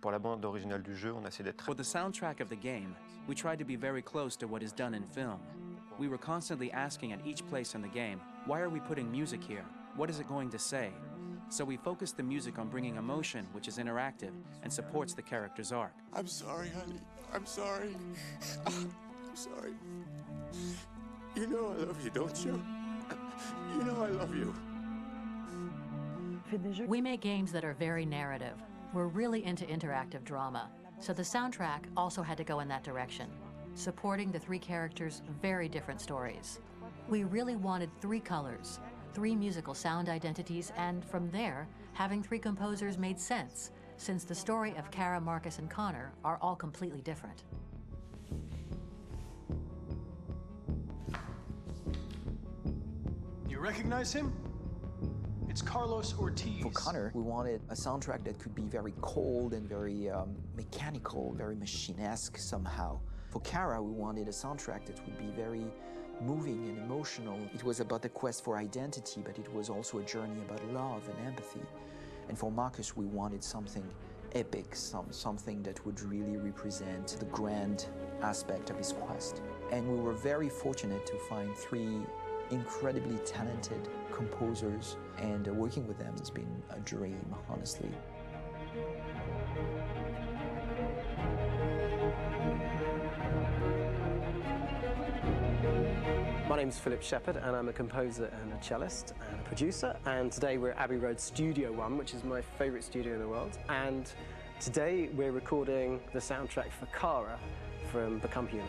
Pour la bande originale du jeu, on a essayé d'être For the soundtrack of the game, we tried to be very close to what is done in film. We were constantly asking at each place in the game, why are we putting music here? What is it going to say? So we focused the music on bringing emotion, which is interactive and supports the character's arc. I'm sorry, honey. I'm sorry. I'm sorry. You know I love you, don't you? You know I love you. We make games that are very narrative. We're really into interactive drama, so the soundtrack also had to go in that direction, supporting the three characters' very different stories. We really wanted three colors, three musical sound identities, and from there, having three composers made sense, since the story of Kara, Marcus, and Connor are all completely different. You recognize him? It's Carlos Ortiz. For Connor, we wanted a soundtrack that could be very cold and very mechanical, very machine-esque somehow. For Kara, we wanted a soundtrack that would be very moving and emotional. It was about the quest for identity, but it was also a journey about love and empathy. And for Marcus, we wanted something epic, something that would really represent the grand aspect of his quest. And we were very fortunate to find three incredibly talented composers, and working with them has been a dream, honestly. My name's Philip Shepherd, and I'm a composer and a cellist and a producer. And today we're at Abbey Road Studio One, which is my favourite studio in the world. And today we're recording the soundtrack for Kara from Become Human.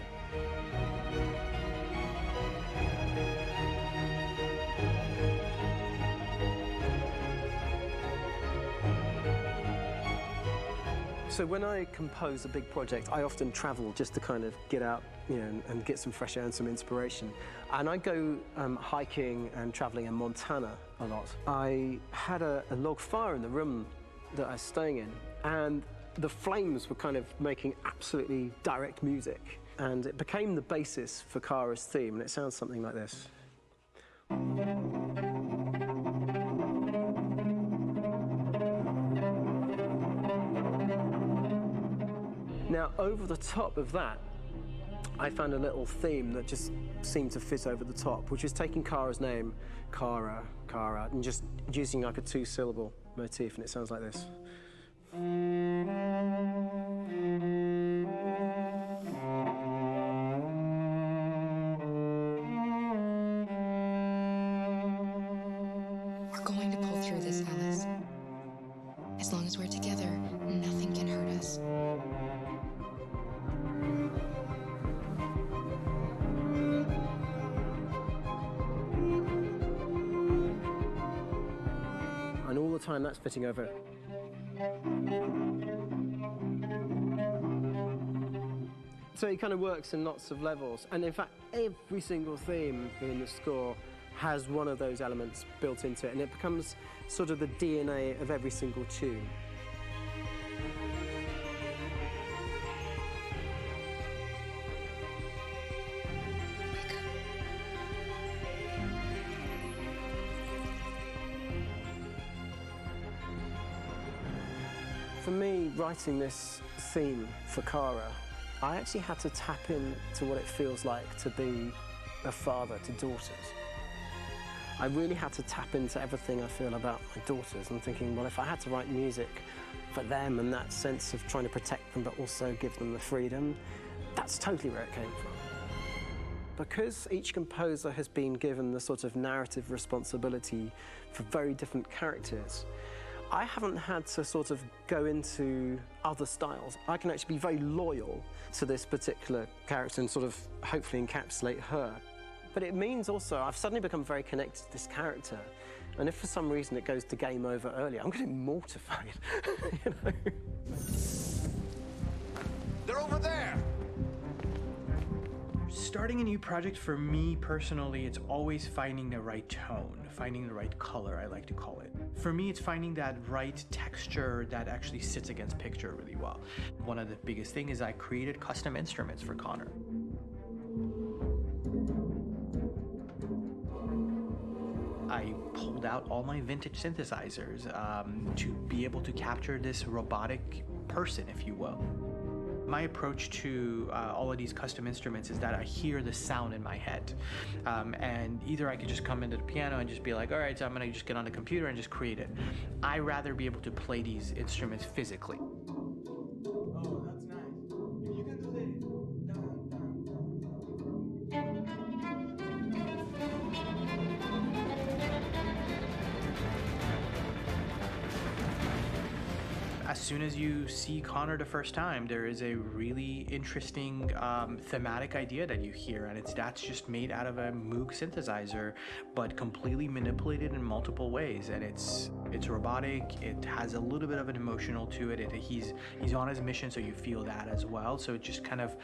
So when I compose a big project, I often travel just to kind of get out, and get some fresh air and some inspiration. And I go hiking and traveling in Montana a lot. I had a log fire in the room that I was staying in, and the flames were kind of making absolutely direct music. And it became the basis for Kara's theme, and it sounds something like this. Now, over the top of that, I found a little theme that just seemed to fit over the top, which is taking Kara's name, Kara, and just using like a two-syllable motif, and it sounds like this. We're going to pull through this, Alice. As long as we're together, nothing can hurt us. And all the time that's fitting over. So it kind of works in lots of levels. And in fact, every single theme in the score has one of those elements built into it, and it becomes sort of the DNA of every single tune. For me, writing this theme for Kara, I actually had to tap into what it feels like to be a father to daughters. I really had to tap into everything I feel about my daughters and thinking, well, if I had to write music for them and that sense of trying to protect them but also give them the freedom, that's totally where it came from. Because each composer has been given the sort of narrative responsibility for very different characters, I haven't had to sort of go into other styles. I can actually be very loyal to this particular character and sort of hopefully encapsulate her. But it means also I've suddenly become very connected to this character. And if for some reason it goes to game over early, I'm going to be mortified, you know? They're over there! Starting a new project, for me personally, it's always finding the right tone, finding the right color, I like to call it. For me, it's finding that right texture that actually sits against picture really well. One of the biggest things is I created custom instruments for Connor. I pulled out all my vintage synthesizers to be able to capture this robotic person, if you will. My approach to all of these custom instruments is that I hear the sound in my head. And either I could just come into the piano and just be like, all right, so I'm gonna just get on the computer and just create it. I rather be able to play these instruments physically. Oh, that's nice. If you can do the As soon as you see Connor the first time, there is a really interesting thematic idea that you hear, and that's just made out of a Moog synthesizer, but completely manipulated in multiple ways. And it's robotic. It has a little bit of an emotional to it. He's on his mission, so you feel that as well. So it just kind of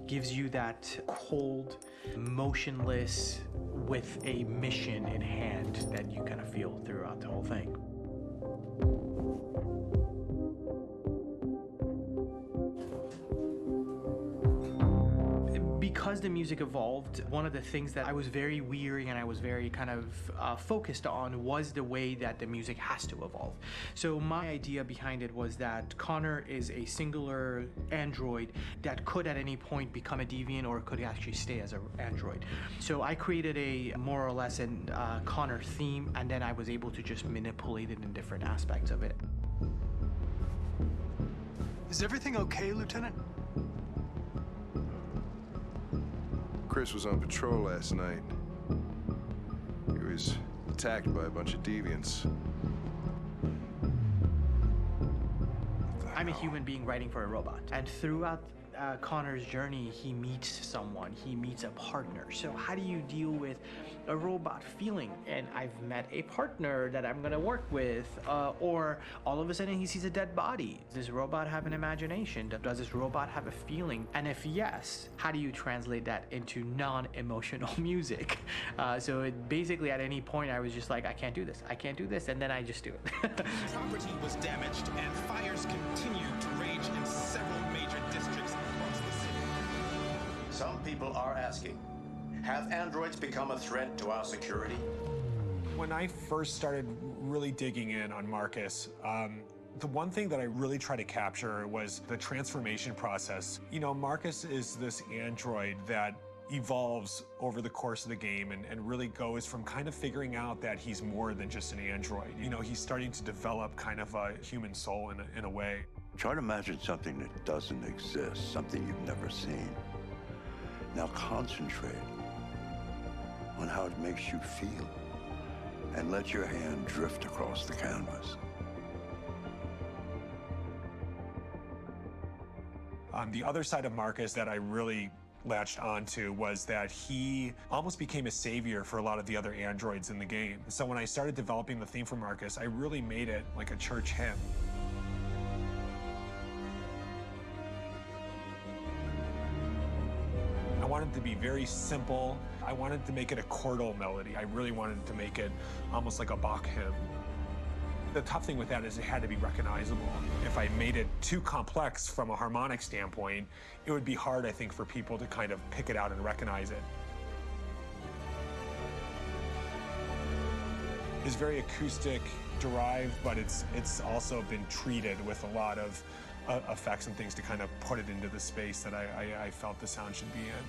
gives you that cold, motionless, with a mission in hand that you kind of feel throughout the whole thing. Because the music evolved, one of the things that I was very weary and I was very kind of focused on was the way that the music has to evolve. So my idea behind it was that Connor is a singular android that could at any point become a deviant or could actually stay as an android. So I created a more or less an Connor theme, and then I was able to just manipulate it in different aspects of it. Is everything okay, Lieutenant? Chris was on patrol last night. He was attacked by a bunch of deviants. I'm a human being writing for a robot, and throughout Connor's journey, he meets someone, he meets a partner. So how do you deal with a robot feeling? And I've met a partner that I'm gonna work with, or all of a sudden he sees a dead body. Does this robot have an imagination? Does this robot have a feeling? And if yes, how do you translate that into non-emotional music? So it basically at any point I was just like, I can't do this, and then I just do it. Property was damaged and fires continue to rage in several major districts across the city. Some people are asking, have androids become a threat to our security? When I first started really digging in on Marcus, the one thing that I really tried to capture was the transformation process. You know, Marcus is this android that evolves over the course of the game and really goes from kind of figuring out that he's more than just an android. You know, he's starting to develop kind of a human soul in a way. Try to imagine something that doesn't exist, something you've never seen. Now concentrate on how it makes you feel and let your hand drift across the canvas. The other side of Marcus that I really latched onto was that he almost became a savior for a lot of the other androids in the game. So when I started developing the theme for Marcus, I really made it like a church hymn. I wanted it to be very simple. I wanted to make it a chordal melody. I really wanted to make it almost like a Bach hymn. The tough thing with that is it had to be recognizable. If I made it too complex from a harmonic standpoint, it would be hard, I think, for people to kind of pick it out and recognize it. It's very acoustic derived, but it's also been treated with a lot of effects and things to kind of put it into the space that I felt the sound should be in.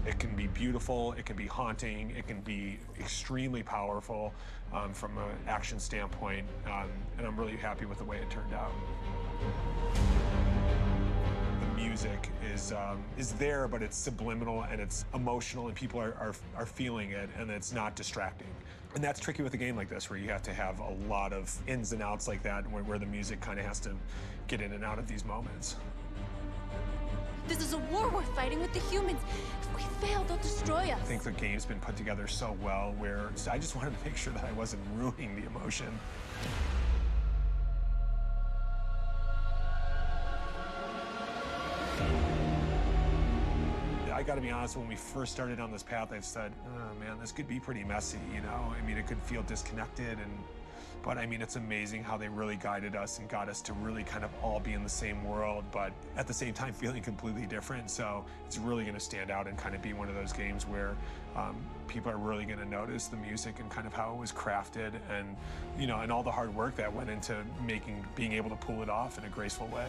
It can be beautiful, it can be haunting, it can be extremely powerful from an action standpoint, and I'm really happy with the way it turned out. The music is there, but it's subliminal and it's emotional, and people are feeling it, and it's not distracting. And that's tricky with a game like this, where you have to have a lot of ins and outs like that, where the music kind of has to get in and out of these moments. This is a war we're fighting with the humans. If we fail, they'll destroy us. I think the game's been put together so well where I just wanted to make sure that I wasn't ruining the emotion. I gotta be honest, when we first started on this path, I said, oh man, this could be pretty messy, you know? I mean, it could feel disconnected, But I mean, it's amazing how they really guided us and got us to really kind of all be in the same world, but at the same time feeling completely different. So it's really going to stand out and kind of be one of those games where people are really going to notice the music and kind of how it was crafted, and and all the hard work that went into being able to pull it off in a graceful way.